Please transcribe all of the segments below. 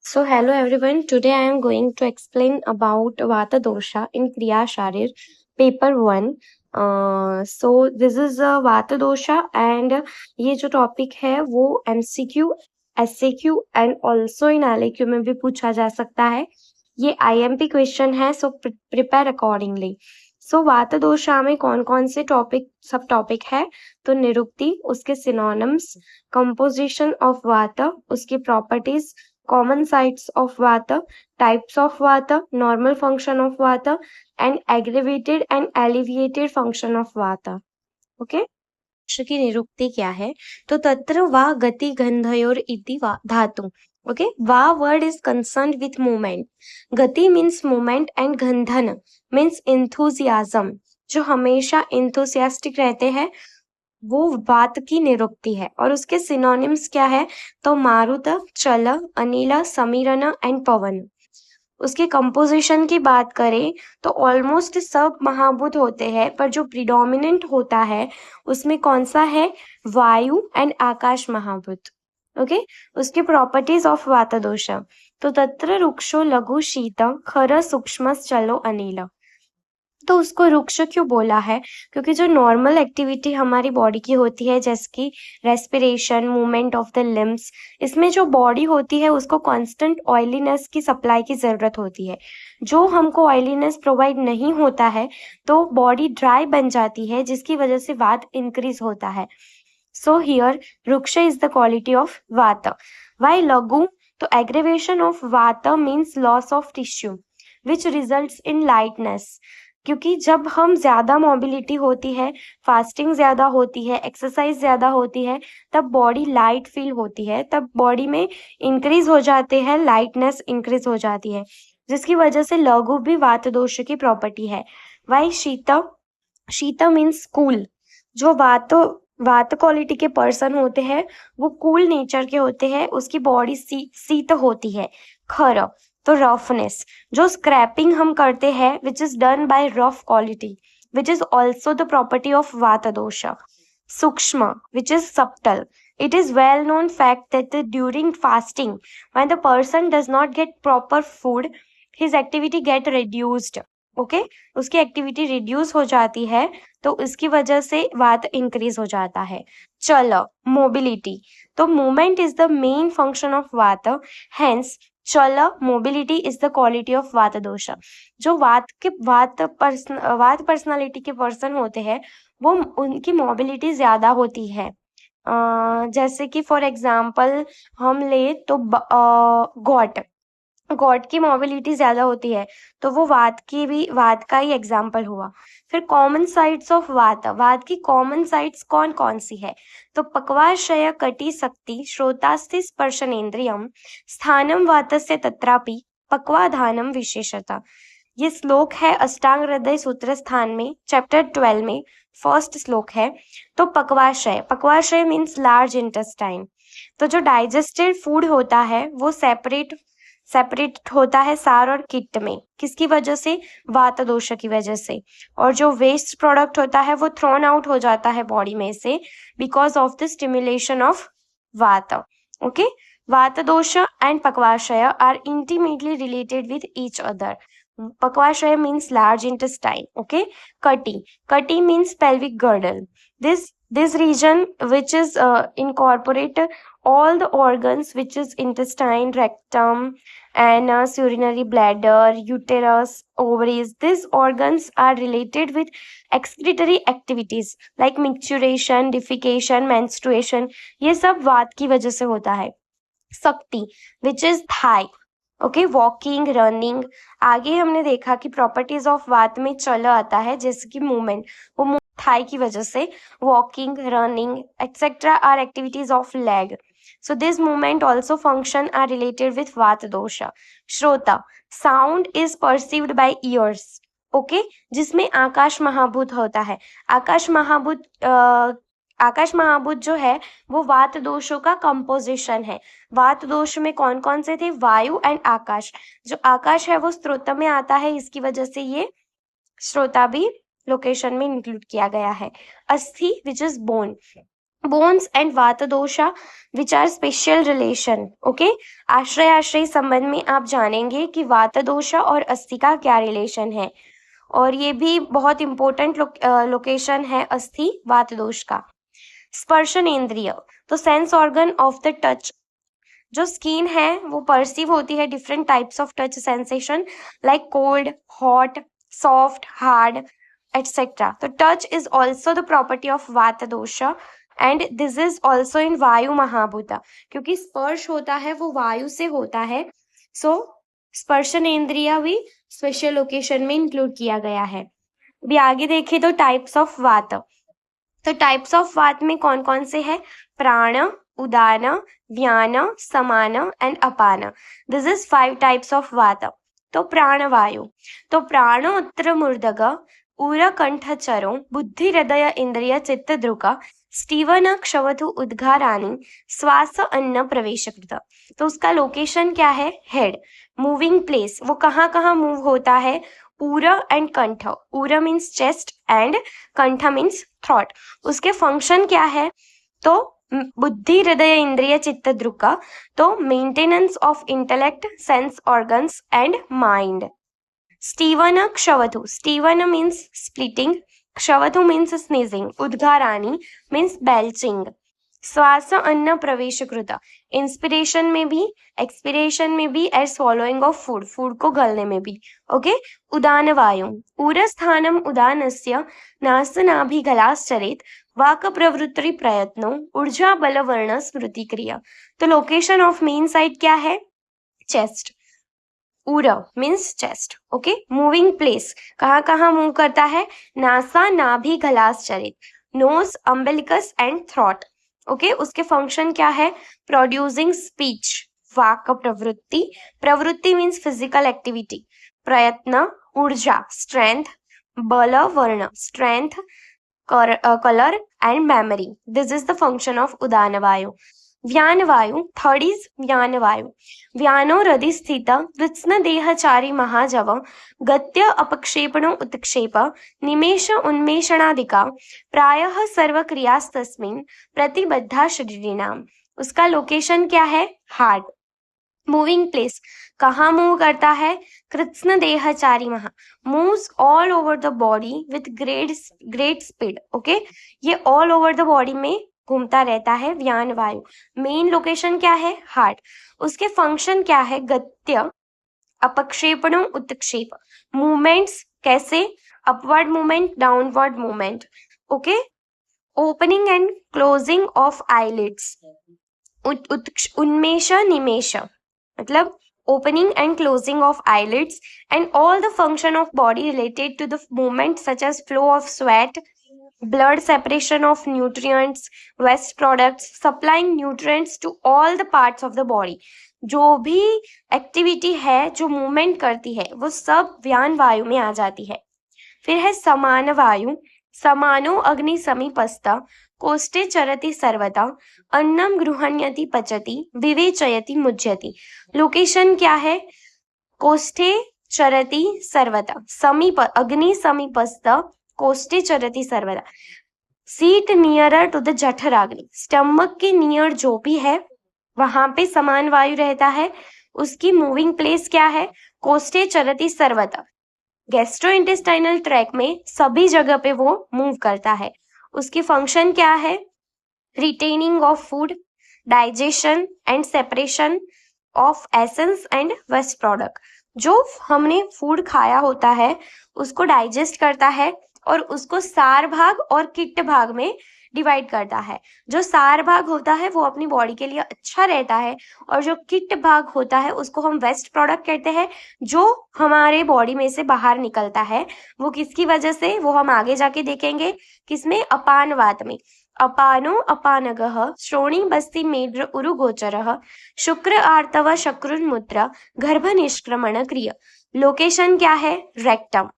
So hello everyone. Today I am going to explain about Vata dosha in Kriya Sharir, paper 1. So this is Vata dosha and ये जो topic है वो MCQ, SAQ and also in LAQ में भी पूछा जा सकता है. ये IMP क्वेश्चन है, so prepare accordingly. सो वात दोषा में कौन कौन से टॉपिक सब टॉपिक है तो निरुक्ति, उसके सिनोनिम्स, कंपोजिशन ऑफ वात, उसकी properties, common sites of vata, types of vata, normal function of vata and aggravated and alleviated function of vata. Okay? की निरुक्ति क्या है तो तत्र वा गति गंधयोर इति धातु. ओके, वा word is concerned with movement, गति मीन्स मूवमेंट एंड गंधन मीन्स इंथुजियाज्म. जो हमेशा इंथुसियास्टिक रहते हैं वो वात की निरुक्ति है. और उसके सिनोनिम्स क्या है तो मारुत, चल, अनिल, समीरन एंड पवन. उसके कंपोजिशन की बात करें तो ऑलमोस्ट सब महाभूत होते हैं, पर जो प्रिडोमिनेंट होता है उसमें कौन सा है, वायु एंड आकाश महाभूत. ओके, उसके प्रॉपर्टीज ऑफ वात दोष तो तत्र रुक्षो लघु शीत खर सूक्ष्म चलो अनिल. तो उसको रुक्ष क्यों बोला है क्योंकि जो नॉर्मल एक्टिविटी हमारी बॉडी की होती है जैसे कि respiration, movement of the limbs, इसमें जो बॉडी होती है उसको कांस्टेंट ऑयलीनेस की सप्लाई की ज़रूरत होती है. जो हमको ऑयलीनेस प्रोवाइड नहीं होता है तो बॉडी ड्राई बन जाती है जिसकी वजह से वात इंक्रीज होता है. So here ruksha is the quality of vata. Why laghu तो aggravation of vata means loss of tissue which results in lightness. क्योंकि जब हम ज़्यादा मोबिलिटी होती है, फास्टिंग ज़्यादा होती है, एक्सरसाइज ज़्यादा होती है, तब बॉडी लाइट फील होती है, तब बॉडी में इंक्रीज हो जाते हैं, लाइटनेस इंक्रीज हो जाती है, जिसकी वजह से लघु भी वात दोष की प्रॉपर्टी है. वाई शीत, शीत मीन्स कूल. जो वात क्वालिटी के पर्सन होते हैं वो कूल नेचर के होते हैं, उसकी बॉडी शीत होती है. खर तो रफनेस, जो स्क्रैपिंग हम करते हैं which is done by rough quality which is also the property of वात दोष. सूक्ष्म which is subtle. It is well known fact that during fasting when the person does not get proper food his activity get reduced. Okay, उसकी activity reduce हो जाती है तो इसकी वजह से वात इंक्रीज हो जाता है. चल मोबिलिटी तो movement is the main function of वात, हेंस चल mobility is the quality of वात दोष. जो वात पर्सनालिटी के पर्सन होते हैं वो उनकी मोबिलिटी ज्यादा होती है. जैसे कि फॉर एग्जाम्पल हम ले तो गॉड की मोबिलिटी ज्यादा होती है तो वो वात का ही एग्जाम्पल हुआ. फिर कॉमन साइट्स ऑफ वात, वात की कॉमन साइट्स कौन कौन सी है तो पक्वाशय कटी शक्ति श्रोतास्ति स्पर्शनेन्द्रियम स्थानम वातस्य तत्रापि पक्वाधानम विशेषता. ये श्लोक है अष्टांग हृदय सूत्र स्थान में, चैप्टर 12 में फर्स्ट श्लोक है. तो पक्वाशय मीन्स लार्ज इंटेस्टाइन. तो जो डाइजेस्टेड फूड होता है वो सेपरेट होता है सार और किट में, किसकी वजह से, वात दोष की वजह से. और जो वेस्ट प्रोडक्ट होता है वो थ्रोन आउट हो जाता है बॉडी में से because of the stimulation of vata. Okay, vata dosha and pakvashaya are intimately related with each other. Pakvashaya means large intestine. Okay, kati means pelvic girdle. This region which is incorporate all the organs which is intestine, rectum and urinary bladder, uterus, ovaries. These organs are related with excretory activities like micturition, defecation, menstruation. ये सब वात की वजह से होता है. शक्ति which is thigh. Okay, walking, running. आगे हमने देखा कि प्रॉपर्टीज ऑफ वात में चल आता है जैसे कि मूवमेंट, वो थाई की वजह से walking, running etcetera are activities of leg. So this movement also function are related with vata dosha. Shrota, sound is perceived by ears. Okay, जिसमें आकाश महाभूत होता है. आकाश महाभूत जो है वो वात दोषों का कंपोजिशन है. वात दोष में कौन कौन से थे, वायु एंड आकाश. जो आकाश है वो स्त्रोत में आता है, इसकी वजह से ये श्रोता भी लोकेशन में इंक्लूड किया गया है. Asthi which is bone, bones and vata dosha which are special relation. Okay, आश्रय आश्रय संबंध में आप जानेंगे कि वात दोषा और अस्थि का क्या रिलेशन है, और ये भी बहुत इंपॉर्टेंट लोकेशन है अस्थि वात दोष का। स्पर्शन इंद्रिय, तो sense organ of the touch. जो स्किन है वो परसीव होती है different types of touch sensation like cold, hot, soft, hard etcetera. तो touch is also the property of vata dosha and this is also in vayu mahabhuta, क्योंकि स्पर्श होता है वो वायु से होता है। सो स्पर्शन इंद्रिया भी स्पेशल लोकेशन में इंक्लूड किया गया है। अभी आगे देखें तो टाइप्स ऑफ वात। तो टाइप्स ऑफ वात में कौन कौन से हैं? प्राण, उदान, व्यान, समान and upon. This is 5 types of वात। तो प्राणवायु, तो प्राणोत्तर मूर्धग, उर कंठ चरो, बुद्धि हृदय इंद्रिय चित्त दृक, स्टीवन क्षवतु उद्गाराणि, श्वास अन्न प्रवेशकृत। तो उसका लोकेशन क्या है? हेड। मूविंग प्लेस, वो कहाँ कहाँ मूव होता है? उर and kantha. Ura means chest and kantha means throat. उसके फंक्शन क्या है? तो बुद्धि हृदय इंद्रिय चित्त दृक, तो maintenance of intellect, sense organs and mind. स्टीवन क्षवतु, sthivana means splitting, kshavathu means sneezing, udgarani means belching. श्वास अन्न प्रवेश कृत, इंस्पिरेशन में भी, एक्सपिरेशन में भी, and swallowing of food, food को गलने में भी। ओके, उदान वायु, उरस्थानम उदानस्य नासनाभिगलाश्चरेत, वाक प्रवृत्ति प्रयत्नो, ऊर्जा बल वर्ण स्मृति क्रिया। तो लोकेशन ऑफ मेन साइड क्या है? Chest. Ura means chest. Okay, moving place, कहाँ कहाँ मूव करता है? नासा, नाभि, गलाश्चरित, nose, umbilicus and throat. Okay, उसके फंक्शन क्या है? प्रोड्यूसिंग स्पीच, वाक प्रवृत्ति, प्रवृत्ति मीन्स फिजिकल एक्टिविटी, प्रयत्न, ऊर्जा, स्ट्रेंथ, बल वर्ण, strength, colour and memory. This is the function of उदान वायु। व्यान वायु, थर्ड इज व्यान वायु। व्यानो हृदि स्थित कृत्स्न देहचारी महाजव, गत्य अपक्षेपणो उत्क्षेप, निमेष उन्मेषणादिका, प्रायः सर्वक्रियास्तस्मिन् प्रतिबद्धा शरीरिणाम। उसका लोकेशन क्या है? हार्ट। मूविंग प्लेस, कहाँ मूव करता है? कृत्स्न देहचारी महा, moves all over the body with great speed. Okay, ये ऑल ओवर द बॉडी में घूमता रहता है व्यान वायु। मेन लोकेशन क्या है? हार्ट। उसके फंक्शन क्या है? गत्य, अपक्षेपणों, उत्क्षेप, मूवमेंट्स, कैसे? Upward movement, downward movement. Okay, opening and closing of eyelids, उन्मेष निमेष, मतलब opening and closing of eyelids, and all the function of body related to the movement such as flow of sweat, blood separation of nutrients, waste products, supplying nutrients to all the parts of the body। जो भी activity है जो movement करती है वो सब व्यान वायु में आ जाती है। फिर है समान वायु। समानो अग्नि समीपस्थ, कोष्ठे चरति सर्वदा, अन्नम गृह्णयति पचति, विवेचयति मुज्यति। लोकेशन क्या है? कोष्ठे चरति सर्वदा, समीप, अग्नि समीपस्थ, कोष्ठे चरति सर्वदा, seat nearer to the jatharagni, stomach के नियर जो भी है वहां पे समान वायु रहता है। उसकी मूविंग प्लेस क्या है? कोष्ठे चरति सर्वदा, गैस्ट्रोइंटेस्टाइनल ट्रैक में सभी जगह पे वो मूव करता है। उसकी फंक्शन क्या है? Retaining of food, digestion and separation of essence and waste product. जो हमने फूड खाया होता है उसको डाइजेस्ट करता है और उसको सार भाग और किट भाग में डिवाइड करता है। जो सार भाग होता है वो अपनी बॉडी के लिए अच्छा रहता है, और जो किट भाग होता है उसको हम वेस्ट प्रोडक्ट कहते हैं, जो हमारे बॉडी में से बाहर निकलता है। वो किसकी वजह से, वो हम आगे जाके देखेंगे। किसमें? अपानवात में। अपानो अपानगः, श्रोणी बस्ति मेद्र उरु गोचरः, शुक्र आर्तव शक्रुन्मूत्र, गर्भ निष्क्रमण क्रिय। लोकेशन क्या है? रेक्टम।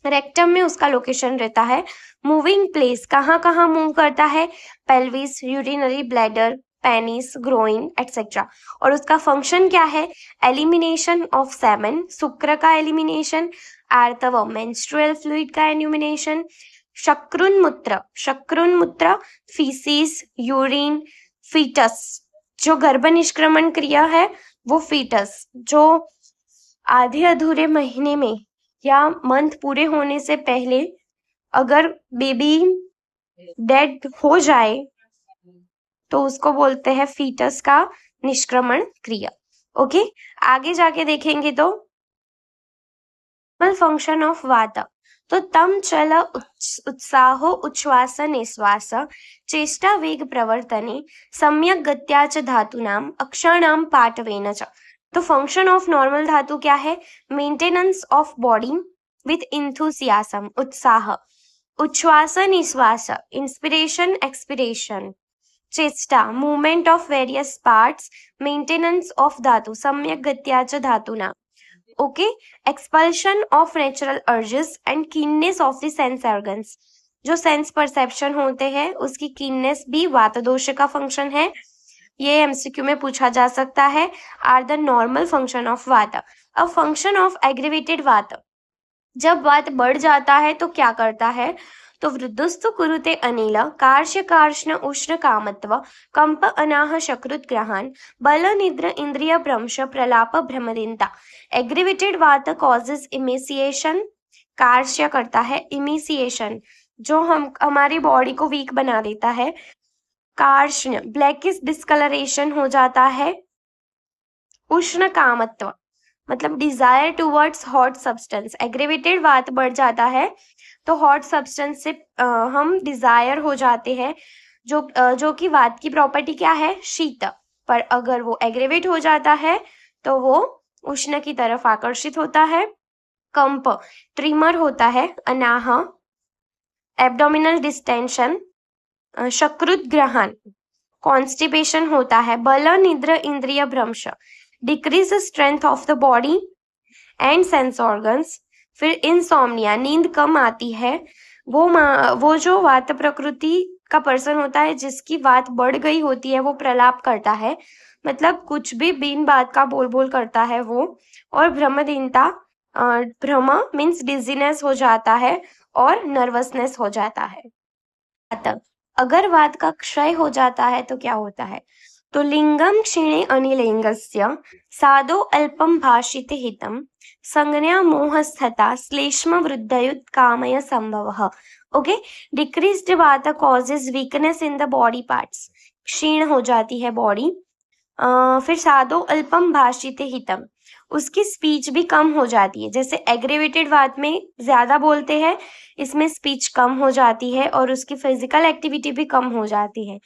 रेक्टम में उसका लोकेशन रहता है। मूविंग प्लेस, कहाँ कहाँ मूव करता है? Pelvis, urinary bladder, penis, groin etcetera. और उसका फंक्शन क्या है? एलिमिनेशन ऑफ सेमन, शुक्र का एलिमिनेशन, आर्तव मेंस्ट्रुअल फ्लूइड का एलिमिनेशन, शक्रुन्मूत्र, शक्रुन्मूत्र फीसिस, यूरिन, फीटस, जो गर्भ निष्क्रमण क्रिया है वो फीटस, जो आधे अधूरे महीने में या मंथ पूरे होने से पहले अगर बेबी डेड हो जाए तो उसको बोलते हैं फीटस का निष्क्रमण क्रिया। ओके, आगे जाके देखेंगे तो फंक्शन ऑफ वात, तो तम चल उत्साहो उच्छ्वास निश्वास चेष्टा वेग प्रवर्तने सम्यक गत्या च धातूनाम अक्षराणाम पाटवेन च। तो फंक्शन ऑफ नॉर्मल धातु क्या है? Maintenance of body with enthusiasm, उत्साह, उच्छ्वास निश्वास, इंस्पिरेशन एक्सपिरेशन, चेष्टा, movement of various parts, maintenance of dhatu, सम्यक गत्या च धातुना। Okay, expulsion of natural urges and keenness of the sense organs, जो सेंस परसेप्शन होते हैं उसकी कीननेस भी वात दोष का फंक्शन है। ये एमसीक्यू में पूछा जा सकता है। Are the normal function of vata. अब फंक्शन ऑफ एग्रीवेटेड वात, जब वात बढ़ जाता है तो क्या करता है? तो वृद्धस्तु कुरुते अनिल कार्श्य कार्ष्ण उष्ण कामत्व कंप अनाह शकृत ग्रहण बल निद्र इंद्रिय भ्रंश प्रलाप भ्रमदिनता। एग्रीवेटेड वात कॉजेज इमेसिएशन, कार्श्य करता है इमिसिएशन, जो हमारी बॉडी को वीक बना देता है। कार्ष्ण, ब्लैकिश डिस्कलरेशन हो जाता है। उष्ण कामत्व मतलब desire towards hot substance, aggravated vata बढ़ जाता है तो हॉट सब्सटेंस से हम डिजायर हो जाते हैं, जो कि वात की प्रॉपर्टी क्या है? शीत। पर अगर वो एग्रीवेट हो जाता है तो वो उष्ण की तरफ आकर्षित होता है। कंप, ट्रिमर होता है। Ana, abdominal distension. शकृत ग्रहण, कॉन्स्टिपेशन होता है। बल निद्र इंद्रिय भ्रंश, decrease strength of the body and sense organs. फिर इंसोम्निया, नींद कम आती है। वो जो वात प्रकृति का पर्सन होता है जिसकी वात बढ़ गई होती है वो प्रलाप करता है, मतलब कुछ भी बिन बात का बोल बोल करता है वो। और भ्रमदीनता, भ्रम मीन्स डिजीनेस हो जाता है और नर्वसनेस हो जाता है। अगर वात का क्षय हो जाता है तो क्या होता है? तो लिंगम क्षीणे अनिलिंगस्य सादो अल्पम भाषित हितम संज्ञा मोहस्थता श्लेष्म वृद्धयुत कामय संभवः। ओके, डिक्रीज्ड वात causes weakness in the body parts, क्षीण हो जाती है बॉडी। फिर सादो अल्पम भाषित हितम, उसकी स्पीच भी कम हो जाती है। जैसे एग्रीवेटेड वात में ज्यादा बोलते हैं, इसमें स्पीच कम हो जाती है और उसकी फिजिकल एक्टिविटी भी कम हो जाती है।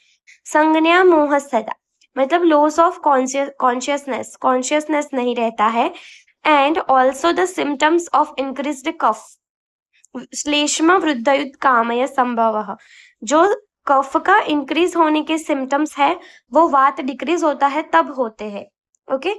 संज्ञा मोहस्थता मतलब लॉस ऑफ कॉन्शियसनेस, कॉन्शियसनेस नहीं रहता है। And also the symptoms of increased kapha, श्लेष्म वृद्धयुत कामय संभवः, जो कफ का इंक्रीज होने के सिम्टम्स है वो वात डिक्रीज होता है तब होते हैं। ओके।